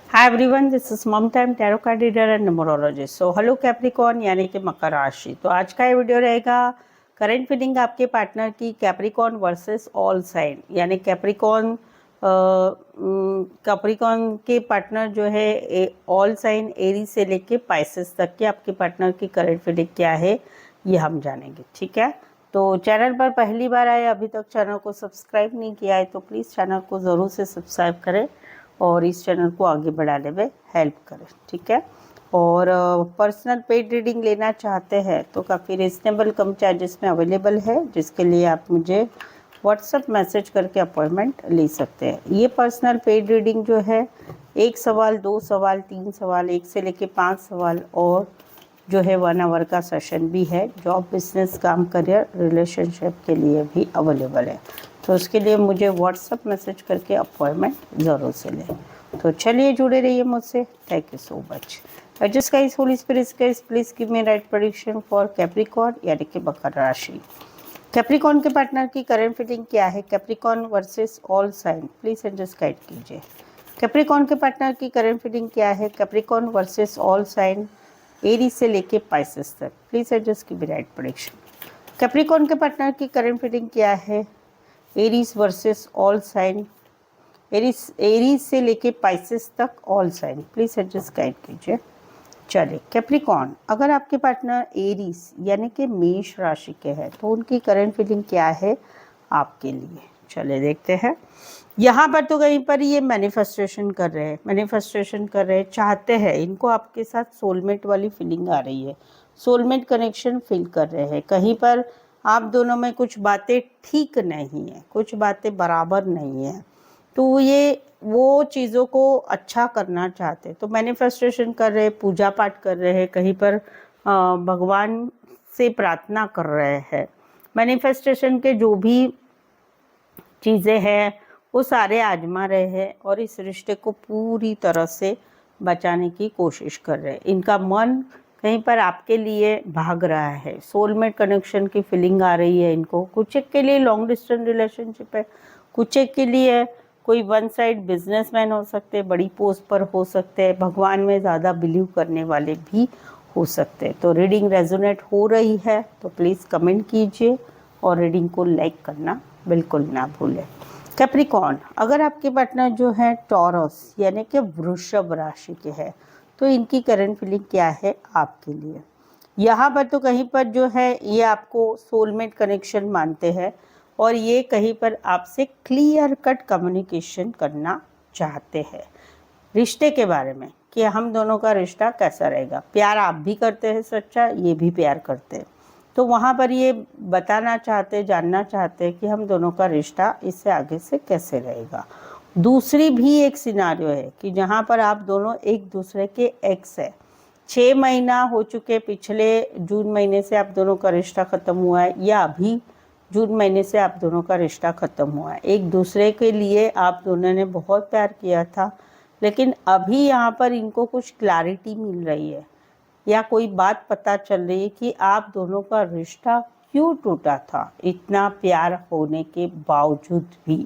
Hi everyone, this is मम time tarot card reader and numerologist. So hello Capricorn यानी कि मकर राशि। तो आज का ये वीडियो रहेगा करंट फीलिंग आपके पार्टनर की कैप्रिकॉर्न वर्सेस ऑल साइन, यानी कैप्रिकॉर्न के पार्टनर जो है ऑल साइन एरी से लेके पाइसेस तक के आपके पार्टनर की करंट फीलिंग क्या है ये हम जानेंगे। ठीक है, तो चैनल पर पहली बार आए, अभी तक चैनल को सब्सक्राइब नहीं किया है तो प्लीज़ चैनल को ज़रूर से सब्सक्राइब करें और इस चैनल को आगे बढ़ाने में हेल्प करें। ठीक है, और पर्सनल पेड रीडिंग लेना चाहते हैं तो काफ़ी रिजनेबल कम चार्जेस में अवेलेबल है, जिसके लिए आप मुझे व्हाट्सएप मैसेज करके अपॉइंटमेंट ले सकते हैं। ये पर्सनल पेड रीडिंग जो है 1 सवाल, 2 सवाल, 3 सवाल, 1 से लेके 5 सवाल और जो है 1 आवर का सेशन भी है। जॉब, बिजनेस, काम, करियर, रिलेशनशिप के लिए भी अवेलेबल है, तो उसके लिए मुझे व्हाट्सएप मैसेज करके अपॉइंटमेंट ज़रूर से लें। तो चलिए जुड़े रहिए मुझसे। Thank you so much. Just guys, Holi spirit guys, please give me right prediction for Capricorn यानी कि मकर राशि। कैप्रिकॉर्न के पार्टनर की करंट फीलिंग क्या है? Capricorn versus all sign, please adjust guide कीजिए। कैप्रिकॉर्न के पार्टनर की करंट फीलिंग क्या है? Capricorn versus all sign Aries से लेके पाइसेस तक, please adjust give me right prediction. Capricorn के पार्टनर की करंट फीलिंग क्या है? Aries versus all sign, Aries से लेके पाइसेस तक all sign, please adjust guide कीजिए। चलिए कैप्रिकॉर्न, अगर आपके पार्टनर एरीज यानी कि मेष राशि के हैं तो उनकी करंट फीलिंग क्या है आपके लिए? चलिए देखते हैं। यहाँ पर तो कहीं पर ये मैनिफेस्टेशन कर रहे हैं, चाहते हैं, इनको आपके साथ सोलमेट वाली फीलिंग आ रही है, सोलमेट कनेक्शन फील कर रहे हैं। कहीं पर आप दोनों में कुछ बातें ठीक नहीं है, कुछ बातें बराबर नहीं है, तो ये वो चीज़ों को अच्छा करना चाहते, तो मैनिफेस्टेशन कर रहे हैं, पूजा पाठ कर रहे हैं, कहीं पर भगवान से प्रार्थना कर रहे हैं। मैनिफेस्टेशन के जो भी चीज़ें हैं वो सारे आजमा रहे हैं और इस रिश्ते को पूरी तरह से बचाने की कोशिश कर रहे हैं। इनका मन कहीं पर आपके लिए भाग रहा है, सोलमेट कनेक्शन की फीलिंग आ रही है इनको। कुछ एक के लिए लॉन्ग डिस्टेंस रिलेशनशिप है, कुछ एक के लिए कोई वन साइड बिजनेसमैन हो सकते हैं, बड़ी पोस्ट पर हो सकते हैं, भगवान में ज़्यादा बिलीव करने वाले भी हो सकते हैं। तो रीडिंग रेजोनेट हो रही है तो प्लीज़ कमेंट कीजिए और रीडिंग को लाइक करना बिल्कुल ना भूलें। कैप्रिकॉर्न, अगर आपके पार्टनर जो है टॉरस यानी कि वृषभ राशि के हैं तो इनकी करंट फीलिंग क्या है आपके लिए? यहाँ पर तो कहीं पर जो है ये आपको सोलमेट कनेक्शन मानते हैं और ये कहीं पर आपसे क्लियर कट कम्युनिकेशन करना चाहते हैं रिश्ते के बारे में कि हम दोनों का रिश्ता कैसा रहेगा। प्यार आप भी करते हैं सच्चा, ये भी प्यार करते हैं, तो वहाँ पर ये बताना चाहते, जानना चाहते कि हम दोनों का रिश्ता इससे आगे से कैसे रहेगा। दूसरी भी एक सिनारियो है कि जहाँ पर आप दोनों एक दूसरे के एक्स है, 6 महीना हो चुके, पिछले जून महीने से आप दोनों का रिश्ता ख़त्म हुआ है या अभी जून महीने से आप दोनों का रिश्ता ख़त्म हुआ है। एक दूसरे के लिए आप दोनों ने बहुत प्यार किया था, लेकिन अभी यहाँ पर इनको कुछ क्लैरिटी मिल रही है या कोई बात पता चल रही है कि आप दोनों का रिश्ता क्यों टूटा था। इतना प्यार होने के बावजूद भी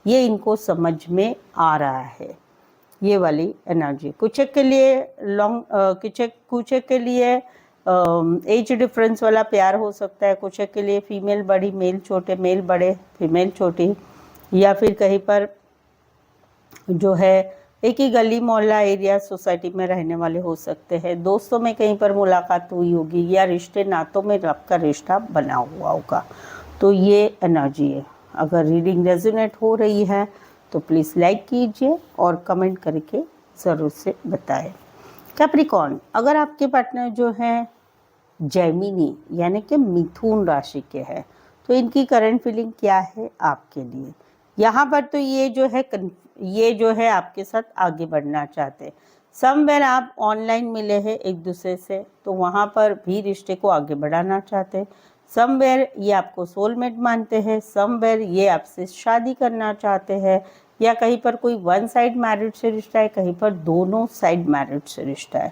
ये इनको समझ में आ रहा है, ये वाली एनर्जी। कुछ के लिए कुछ के लिए एज डिफरेंस वाला प्यार हो सकता है, कुछ के लिए फीमेल बड़ी मेल छोटे, मेल बड़े फीमेल छोटी, या फिर कहीं पर जो है एक ही गली मोहल्ला एरिया सोसाइटी में रहने वाले हो सकते हैं। दोस्तों में कहीं पर मुलाकात हुई होगी या रिश्ते नातों में आपका रिश्ता बना हुआ होगा, तो ये एनर्जी है। अगर रीडिंग रेजोनेट हो रही है तो प्लीज़ लाइक कीजिए और कमेंट करके ज़रूर से बताएं। कैप्रिकॉर्न, अगर आपके पार्टनर जो हैं जेमिनी यानी कि मिथुन राशि के हैं तो इनकी करंट फीलिंग क्या है आपके लिए? यहाँ पर तो ये जो है आपके साथ आगे बढ़ना चाहते हैं। समवेयर आप ऑनलाइन मिले हैं एक दूसरे से तो वहाँ पर भी रिश्ते को आगे बढ़ाना चाहते हैं। समवेयर ये आपको सोलमेट मानते हैं, समवेयर ये आपसे शादी करना चाहते हैं, या कहीं पर कोई वन साइड मैरिज से रिश्ता है, कहीं पर दोनों साइड मैरिज से रिश्ता है।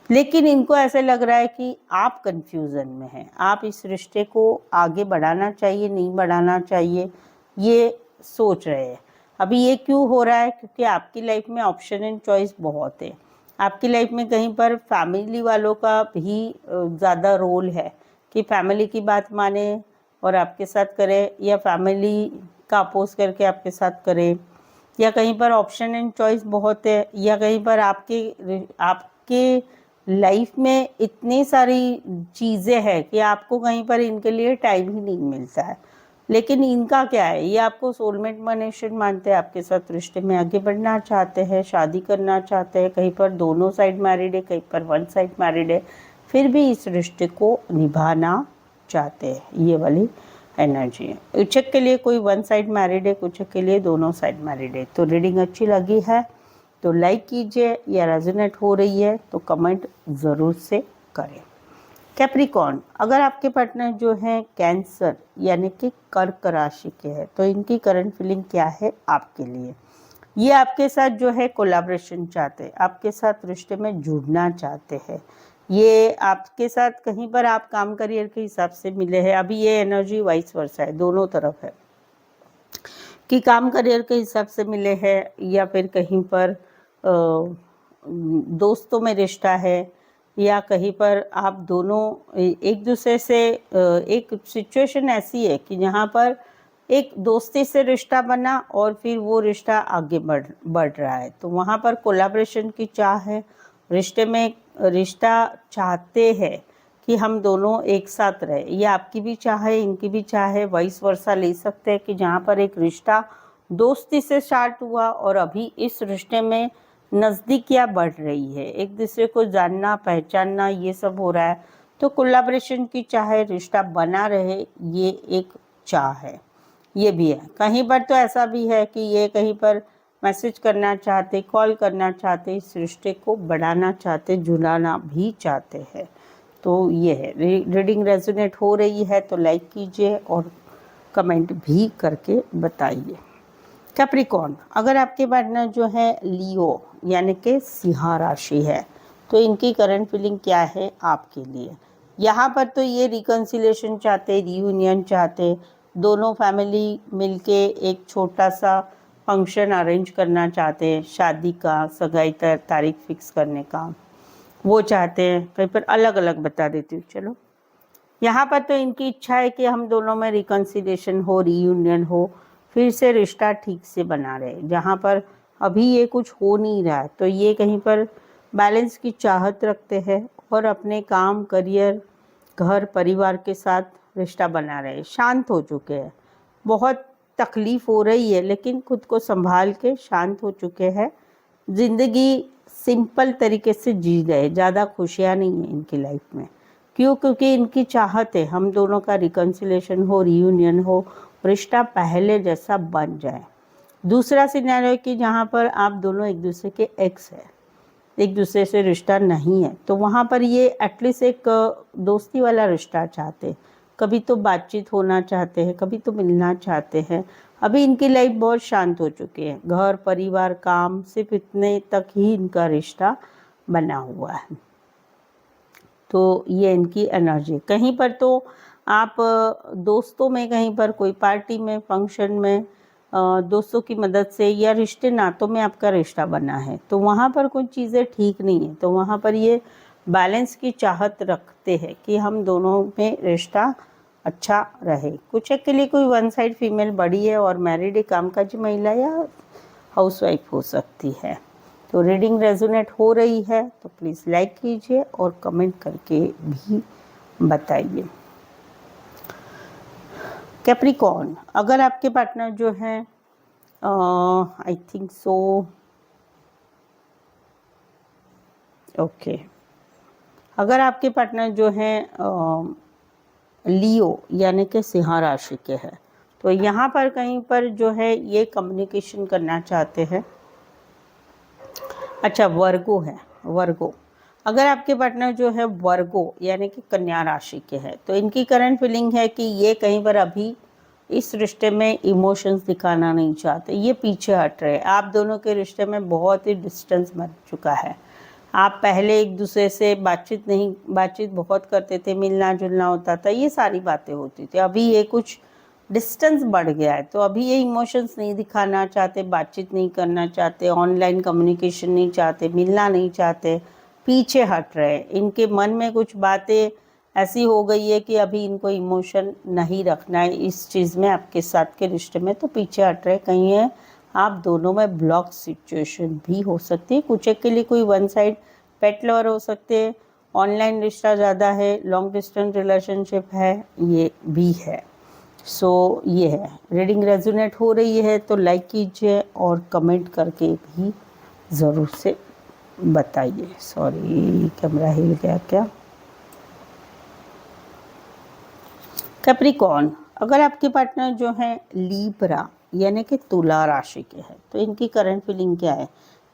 लेकिन इनको ऐसे लग रहा है कि आप कंफ्यूजन में हैं, आप इस रिश्ते को आगे बढ़ाना चाहिए नहीं बढ़ाना चाहिए ये सोच रहे हैं। अभी ये क्यों हो रहा है? क्योंकि आपकी लाइफ में ऑप्शन एंड चॉइस बहुत है। आपकी लाइफ में कहीं पर फैमिली वालों का भी ज़्यादा रोल है कि फैमिली की बात माने और आपके साथ करे, या फैमिली का अपोज करके आपके साथ करे, या कहीं पर ऑप्शन एंड चॉइस बहुत है, या कहीं पर आपके लाइफ में इतनी सारी चीज़ें हैं कि आपको कहीं पर इनके लिए टाइम ही नहीं मिलता है। लेकिन इनका क्या है, ये आपको सोलमेट मनुष्य मानते हैं, आपके साथ रिश्ते में आगे बढ़ना चाहते हैं, शादी करना चाहते हैं। कहीं पर दोनों साइड मैरिड है, कहीं पर वन साइड मैरिड है, फिर भी इस रिश्ते को निभाना चाहते हैं। ये वाली एनर्जी है। कुछ के लिए कोई वन साइड मैरिड है, कुछ के लिए दोनों साइड मैरिड है। तो रीडिंग अच्छी लगी है तो लाइक कीजिए, या रेजोनेट हो रही है तो कमेंट ज़रूर से करें। कैप्रिकॉर्न, अगर आपके पार्टनर जो हैं कैंसर यानी कि कर्क राशि के हैं, तो इनकी करंट फीलिंग क्या है आपके लिए? ये आपके साथ जो है कोलैबोरेशन चाहते हैं, आपके साथ रिश्ते में जुड़ना चाहते हैं। ये आपके साथ कहीं पर आप काम करियर के हिसाब से मिले हैं। अभी ये एनर्जी वाइस वर्सा है, दोनों तरफ है कि काम करियर के हिसाब से मिले हैं, या फिर कहीं पर दोस्तों में रिश्ता है, या कहीं पर आप दोनों एक दूसरे से एक सिचुएशन ऐसी है कि जहाँ पर एक दोस्ती से रिश्ता बना और फिर वो रिश्ता आगे बढ़ रहा है, तो वहाँ पर कोलैबोरेशन की चाह है। रिश्ते में रिश्ता चाहते हैं कि हम दोनों एक साथ रहे, ये आपकी भी चाह है, इनकी भी चाह है। वाइस वर्सा ले सकते हैं कि जहाँ पर एक रिश्ता दोस्ती से स्टार्ट हुआ और अभी इस रिश्ते में नज़दीकियाँ बढ़ रही है, एक दूसरे को जानना पहचानना ये सब हो रहा है, तो कोलैबोरेशन की चाह है, रिश्ता बना रहे, ये एक चाह है। ये भी है। कहीं पर तो ऐसा भी है कि ये कहीं पर मैसेज करना चाहते, कॉल करना चाहते, इस रिश्ते को बढ़ाना चाहते, जुड़ाना भी चाहते हैं। तो ये है। रीडिंग रेजोनेट हो रही है तो लाइक कीजिए और कमेंट भी करके बताइए। कैप्रिकॉर्न, अगर आपके पार्टनर जो है लियो यानी कि सिंह राशि है, तो इनकी करंट फीलिंग क्या है आपके लिए? यहाँ पर तो ये रिकन्सिलेशन चाहते, रियूनियन चाहते, दोनों फैमिली मिलके एक छोटा सा फंक्शन अरेंज करना चाहते हैं, शादी का, सगाई तारीख फिक्स करने का वो चाहते हैं। कहीं पर अलग अलग बता देती हूँ, चलो। यहाँ पर तो इनकी इच्छा है कि हम दोनों में रिकन्सिलेशन हो, रियूनियन हो, फिर से रिश्ता ठीक से बना रहे। जहाँ पर अभी ये कुछ हो नहीं रहा है, तो ये कहीं पर बैलेंस की चाहत रखते हैं और अपने काम, करियर, घर परिवार के साथ रिश्ता बना रहे। शांत हो चुके हैं, बहुत तकलीफ़ हो रही है लेकिन खुद को संभाल के शांत हो चुके हैं। ज़िंदगी सिंपल तरीके से जी रहे, ज़्यादा खुशियाँ नहीं है इनकी लाइफ में। क्यों? क्योंकि इनकी चाहत है हम दोनों का रिकन्सिलेशन हो, रियूनियन हो, रिश्ता पहले जैसा बन जाए। दूसरा सिनेरियो कि जहाँ पर आप दोनों एक दूसरे के एक्स हैं, एक दूसरे से रिश्ता नहीं है, तो वहाँ पर ये एटलीस्ट एक दोस्ती वाला रिश्ता चाहते, कभी तो बातचीत होना चाहते हैं, कभी तो मिलना चाहते हैं। अभी इनकी लाइफ बहुत शांत हो चुकी है, घर परिवार काम सिर्फ इतने तक ही इनका रिश्ता बना हुआ है। तो ये इनकी एनर्जी। कहीं पर तो आप दोस्तों में, कहीं पर कोई पार्टी में, फंक्शन में दोस्तों की मदद से या रिश्ते नातों में आपका रिश्ता बना है, तो वहाँ पर कुछ चीज़ें ठीक नहीं है, तो वहाँ पर ये बैलेंस की चाहत रखते हैं कि हम दोनों में रिश्ता अच्छा रहे। कुछ के लिए कोई वन साइड फीमेल बड़ी है और मैरिड है, कामकाजी महिला या हाउसवाइफ हो सकती है। तो रीडिंग रेजोनेट हो रही है तो प्लीज़ लाइक कीजिए और कमेंट करके भी बताइए। कैप्रिकॉर्न, अगर आपके पार्टनर जो है आई थिंक सो ओके, अगर आपके पार्टनर जो है लियो यानी कि सिंह राशि के हैं, तो यहाँ पर कहीं पर जो है ये कम्युनिकेशन करना चाहते हैं। अच्छा, वर्गो है, वर्गो, अगर आपके पार्टनर जो है वर्गो यानी कि कन्या राशि के हैं, तो इनकी करंट फीलिंग है कि ये कहीं पर अभी इस रिश्ते में इमोशंस दिखाना नहीं चाहते, ये पीछे हट रहे। आप दोनों के रिश्ते में बहुत ही डिस्टेंस बन चुका है। आप पहले एक दूसरे से बातचीत बहुत करते थे, मिलना जुलना होता था, ये सारी बातें होती थी। अभी ये कुछ डिस्टेंस बढ़ गया है। तो अभी ये इमोशंस नहीं दिखाना चाहते, बातचीत नहीं करना चाहते, ऑनलाइन कम्युनिकेशन नहीं चाहते, मिलना नहीं चाहते, पीछे हट रहे। इनके मन में कुछ बातें ऐसी हो गई है कि अभी इनको इमोशन नहीं रखना है इस चीज़ में, आपके साथ के रिश्ते में, तो पीछे हट रहे। कहीं है आप दोनों में ब्लॉक सिचुएशन भी हो सकती है। कुछ एक के लिए कोई वन साइड पेट लवर हो सकते हैं, ऑनलाइन रिश्ता ज़्यादा है, लॉन्ग डिस्टेंस रिलेशनशिप है, ये भी है। सो ये है, रीडिंग रेजोनेट हो रही है तो लाइक कीजिए और कमेंट करके भी ज़रूर से बताइए। सॉरी, कैमरा हिल गया क्या। कैप्रिकॉर्न, अगर आपके पार्टनर जो है लीब्रा यानी कि तुला राशि के हैं तो इनकी करंट फीलिंग क्या है।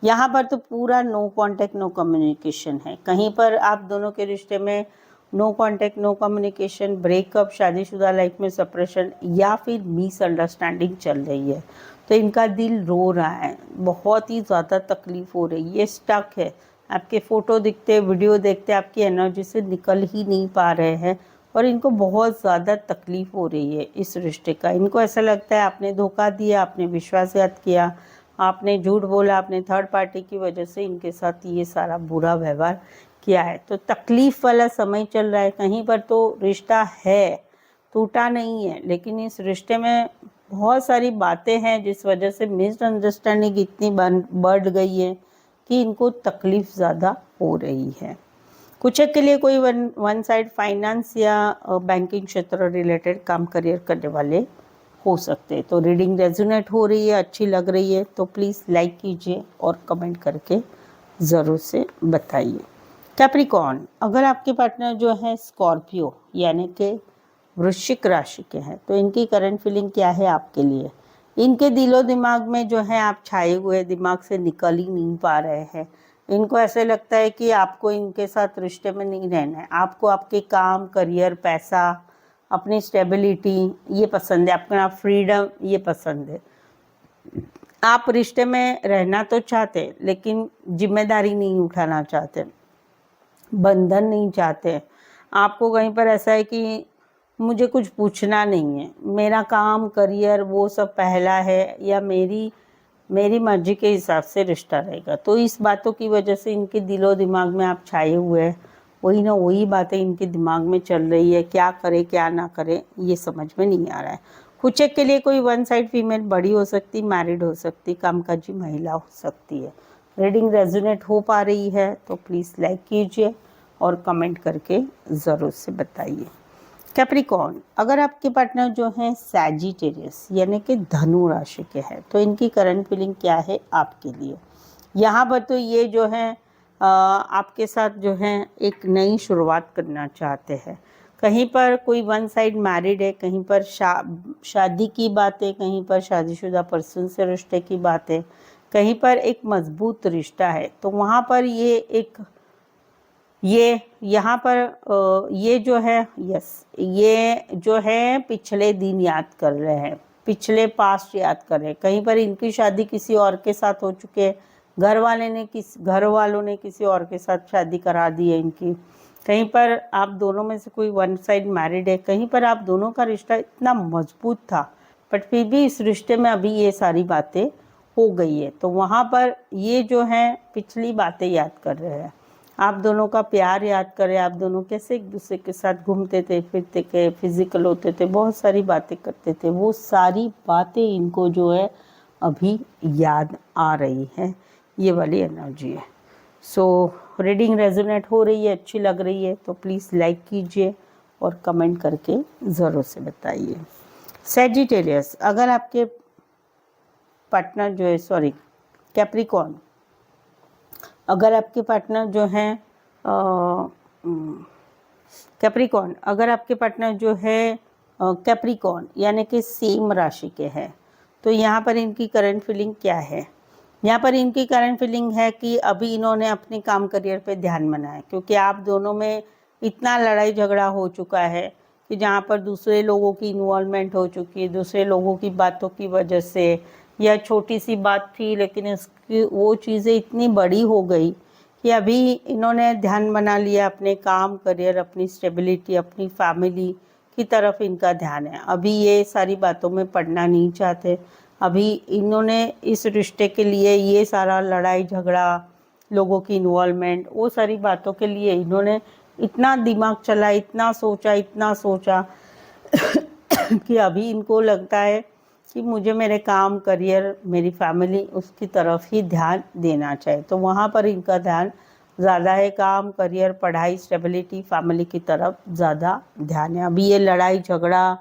यहाँ पर तो पूरा नो कांटेक्ट नो कम्युनिकेशन है। कहीं पर आप दोनों के रिश्ते में no contact no communication, breakup, शादीशुदा लाइफ में सेपरेशन या फिर मिसअंडरस्टैंडिंग चल रही है। तो इनका दिल रो रहा है, बहुत ही ज़्यादा तकलीफ हो रही है, ये स्टक है। आपके फ़ोटो दिखते, वीडियो देखते आपकी एनर्जी से निकल ही नहीं पा रहे हैं और इनको बहुत ज़्यादा तकलीफ़ हो रही है इस रिश्ते का। इनको ऐसा लगता है आपने धोखा दिया, आपने विश्वासघात किया, आपने झूठ बोला, आपने थर्ड पार्टी की वजह से इनके साथ ये सारा बुरा व्यवहार किया है। तो तकलीफ़ वाला समय चल रहा है। कहीं पर तो रिश्ता है, टूटा नहीं है, लेकिन इस रिश्ते में बहुत सारी बातें हैं जिस वजह से मिसअंडरस्टैंडिंग इतनी बढ़ गई है कि इनको तकलीफ़ ज़्यादा हो रही है। कुछ एक के लिए कोई वन साइड फाइनेंस या बैंकिंग क्षेत्र रिलेटेड काम करियर करने वाले हो सकते हैं। तो रीडिंग रेजोनेट हो रही है, अच्छी लग रही है तो प्लीज़ लाइक कीजिए और कमेंट करके ज़रूर से बताइए। कैप्रिकॉर्न, अगर आपके पार्टनर जो है स्कॉर्पियो यानी कि वृश्चिक राशि के हैं तो इनकी करंट फीलिंग क्या है आपके लिए। इनके दिलो दिमाग में जो है आप छाए हुए, दिमाग से निकल ही नहीं पा रहे हैं। इनको ऐसे लगता है कि आपको इनके साथ रिश्ते में नहीं रहना है, आपको आपके काम, करियर, पैसा, अपनी स्टेबिलिटी ये पसंद है, अपना फ्रीडम ये पसंद है। आप रिश्ते में रहना तो चाहते लेकिन जिम्मेदारी नहीं उठाना चाहते, बंधन नहीं चाहते। आपको कहीं पर ऐसा है कि मुझे कुछ पूछना नहीं है, मेरा काम, करियर वो सब पहला है, या मेरी मर्जी के हिसाब से रिश्ता रहेगा। तो इस बातों की वजह से इनके दिलो दिमाग में आप छाए हुए हैं, वही ना वही बातें इनके दिमाग में चल रही है। क्या करे क्या ना करे ये समझ में नहीं आ रहा है। कुछ एक के लिए कोई वन साइड फीमेल बड़ी हो सकती, मैरिड हो सकती, कामकाजी महिला हो सकती है। रीडिंग रेजोनेट हो पा रही है तो प्लीज़ लाइक कीजिए और कमेंट करके ज़रूर से बताइए। कैप्रिकॉर्न, अगर आपके पार्टनर जो हैं सैजिटेरियस यानी कि धनु राशि के हैं तो इनकी करंट फीलिंग क्या है आपके लिए। यहाँ पर तो ये जो है आपके साथ जो है एक नई शुरुआत करना चाहते हैं। कहीं पर कोई वन साइड मैरिड है, कहीं पर शादी की बातें, कहीं पर शादीशुदा पर्सन से रिश्ते की बातें, कहीं पर एक मजबूत रिश्ता है। तो वहाँ पर ये यहाँ पर ये जो है ये जो है पिछले दिन याद कर रहे हैं, पिछले पास्ट याद कर रहे हैं। कहीं पर इनकी शादी किसी और के साथ हो चुके हैं, घर वालों ने किसी और के साथ शादी करा दी है इनकी। कहीं पर आप दोनों में से कोई वन साइड मैरिड है, कहीं पर आप दोनों का रिश्ता इतना मजबूत था बट फिर भी इस रिश्ते में अभी ये सारी बातें हो गई है। तो वहाँ पर ये जो है पिछली बातें याद कर रहे हैं, आप दोनों का प्यार याद करें, आप दोनों कैसे एक दूसरे के साथ घूमते थे, फिरते थे, फिजिकल होते थे, बहुत सारी बातें करते थे। वो सारी बातें इनको जो है अभी याद आ रही है, ये वाली एनर्जी है। सो रीडिंग रेजोनेट हो रही है, अच्छी लग रही है तो प्लीज़ लाइक कीजिए और कमेंट करके ज़रूर से बताइए। सैजिटेरियस, अगर आपके पार्टनर जो है कैप्रिकॉर्न, अगर आपके पार्टनर जो हैं कैप्रिकॉर्न, अगर आपके पार्टनर जो है कैप्रिकॉर्न यानी कि सेम राशि के हैं तो यहाँ पर इनकी करंट फीलिंग क्या है। यहाँ पर इनकी करंट फीलिंग है कि अभी इन्होंने अपने काम करियर पे ध्यान बनाया, क्योंकि आप दोनों में इतना लड़ाई झगड़ा हो चुका है कि जहाँ पर दूसरे लोगों की इन्वॉल्वमेंट हो चुकी है, दूसरे लोगों की बातों की वजह से, या छोटी सी बात थी लेकिन इसकी वो चीज़ें इतनी बड़ी हो गई कि अभी इन्होंने ध्यान बना लिया अपने काम, करियर, अपनी स्टेबिलिटी, अपनी फैमिली की तरफ इनका ध्यान है। अभी ये सारी बातों में पड़ना नहीं चाहते। अभी इन्होंने इस रिश्ते के लिए ये सारा लड़ाई झगड़ा, लोगों की इन्वॉल्वमेंट, वो सारी बातों के लिए इन्होंने इतना दिमाग चला, इतना सोचा कि अभी इनको लगता है कि मुझे मेरे काम, करियर, मेरी फैमिली, उसकी तरफ ही ध्यान देना चाहिए। तो वहाँ पर इनका ध्यान ज़्यादा है, काम, करियर, पढ़ाई, स्टेबिलिटी, फैमिली की तरफ ज़्यादा ध्यान है। अभी ये लड़ाई झगड़ा,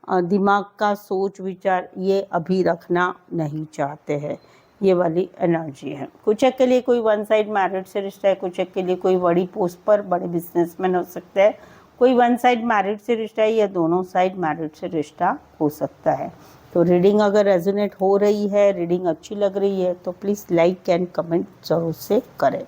दिमाग का सोच विचार, ये अभी रखना नहीं चाहते हैं। ये वाली एनर्जी है। कुछ एक के लिए कोई वन साइड मैरिड से रिश्ता है, कुछ एक के लिए कोई बड़ी पोस्ट पर बड़े बिजनेसमैन हो सकता है, कोई वन साइड मैरिड से रिश्ता है या दोनों साइड मैरिड से रिश्ता हो सकता है। तो रीडिंग अगर रेजोनेट हो रही है, रीडिंग अच्छी लग रही है, तो प्लीज़ लाइक एंड कमेंट ज़रूर से करें।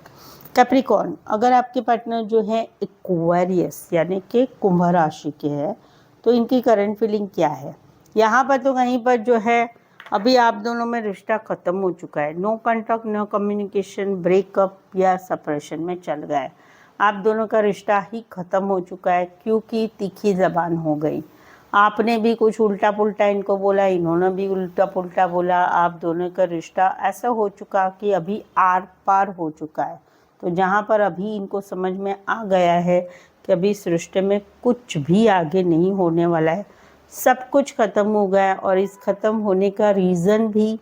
कैप्रिकॉर्न, अगर आपके पार्टनर जो है एक्वेरियस यानी कि कुंभ राशि के हैं, तो इनकी करंट फीलिंग क्या है? यहाँ पर तो कहीं पर जो है अभी आप दोनों में रिश्ता ख़त्म हो चुका है। No contact, no communication, breakup या सेपरेशन में चल गया है। आप दोनों का रिश्ता ही ख़त्म हो चुका है, क्योंकि तीखी ज़बान हो गई। आपने भी कुछ उल्टा पुल्टा इनको बोला, इन्होंने भी उल्टा पुल्टा बोला। आप दोनों का रिश्ता ऐसा हो चुका कि अभी आर पार हो चुका है। तो जहाँ पर अभी इनको समझ में आ गया है कि अभी इस रिश्ते में कुछ भी आगे नहीं होने वाला है, सब कुछ ख़त्म हो गया। और इस ख़त्म होने का रीज़न भी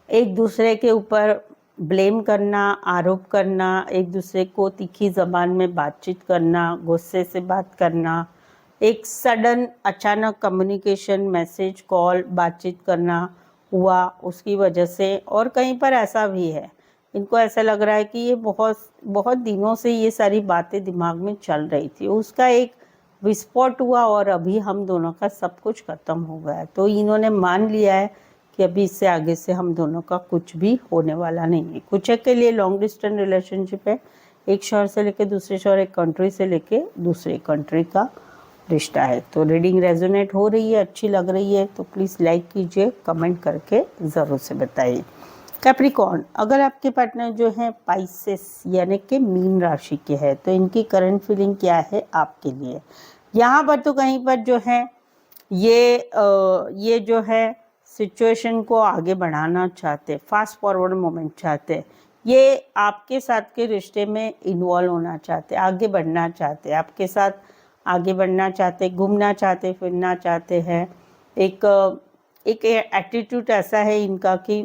एक दूसरे के ऊपर ब्लेम करना, आरोप करना, एक दूसरे को तीखी ज़बान में बातचीत करना, गुस्से से बात करना, एक सडन अचानक कम्युनिकेशन, मैसेज, कॉल, बातचीत करना हुआ उसकी वजह से। और कहीं पर ऐसा भी है, इनको ऐसा लग रहा है कि ये बहुत दिनों से ये सारी बातें दिमाग में चल रही थी, उसका एक विस्फोट हुआ और अभी हम दोनों का सब कुछ ख़त्म हो गया। तो इन्होंने मान लिया है कि अभी इससे आगे से हम दोनों का कुछ भी होने वाला नहीं है। कुछ के लिए लॉन्ग डिस्टेंस रिलेशनशिप है, एक शहर से लेके दूसरे शहर, एक कंट्री से लेके दूसरे कंट्री का रिश्ता है। तो रीडिंग रेजोनेट हो रही है, अच्छी लग रही है, तो प्लीज़ लाइक कीजिए, कमेंट करके ज़रूर से बताइए। कैप्रिकॉर्न, अगर आपके पार्टनर जो हैं पाइसेस यानी कि मीन राशि के हैं, तो इनकी करंट फीलिंग क्या है आपके लिए? यहाँ पर तो कहीं पर जो है ये जो है सिचुएशन को आगे बढ़ाना चाहते, फास्ट फॉरवर्ड मोमेंट चाहते, ये आपके साथ के रिश्ते में इन्वॉल्व होना चाहते, आगे बढ़ना चाहते, आपके साथ आगे बढ़ना चाहते, घूमना चाहते, फिरना चाहते हैं। एक एटीट्यूड ऐसा है इनका कि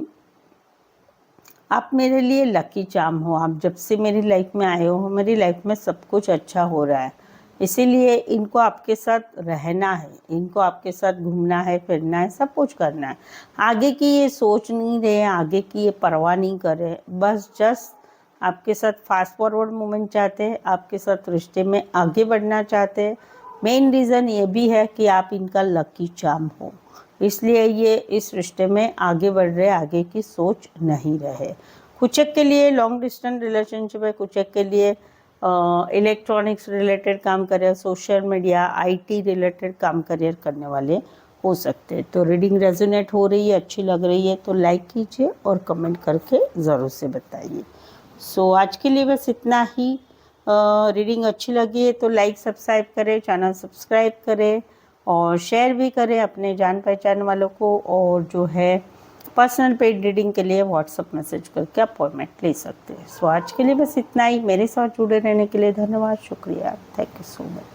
आप मेरे लिए लकी चार्म हो, आप जब से मेरी लाइफ में आए हो मेरी लाइफ में सब कुछ अच्छा हो रहा है, इसीलिए इनको आपके साथ रहना है, इनको आपके साथ घूमना है, फिरना है, सब कुछ करना है। आगे की ये सोच नहीं रहे, आगे की ये परवाह नहीं कर रहे, बस जस्ट आपके साथ फास्ट फॉरवर्ड मोमेंट चाहते हैं, आपके साथ रिश्ते में आगे बढ़ना चाहते हैं। मेन रीज़न ये भी है कि आप इनका लकी चार्म हो, इसलिए ये इस रिश्ते में आगे बढ़ रहे, आगे की सोच नहीं रहे। कुछ एक के लिए लॉन्ग डिस्टेंस रिलेशनशिप है, कुछ एक के लिए इलेक्ट्रॉनिक्स रिलेटेड काम career, social media, IT related काम करियर करने वाले हो सकते हैं। तो रीडिंग रेजोनेट हो रही है, अच्छी लग रही है, तो लाइक कीजिए और कमेंट करके ज़रूर से बताइए। सो आज के लिए बस इतना ही। रीडिंग अच्छी लगी है तो लाइक सब्सक्राइब करें, चैनल सब्सक्राइब करें और शेयर भी करें अपने जान पहचान वालों को। और जो है पर्सनल पेड रीडिंग के लिए व्हाट्सअप मैसेज करके अपॉइंटमेंट ले सकते हैं। सो आज के लिए बस इतना ही। मेरे साथ जुड़े रहने के लिए धन्यवाद, शुक्रिया, थैंक यू सो मच।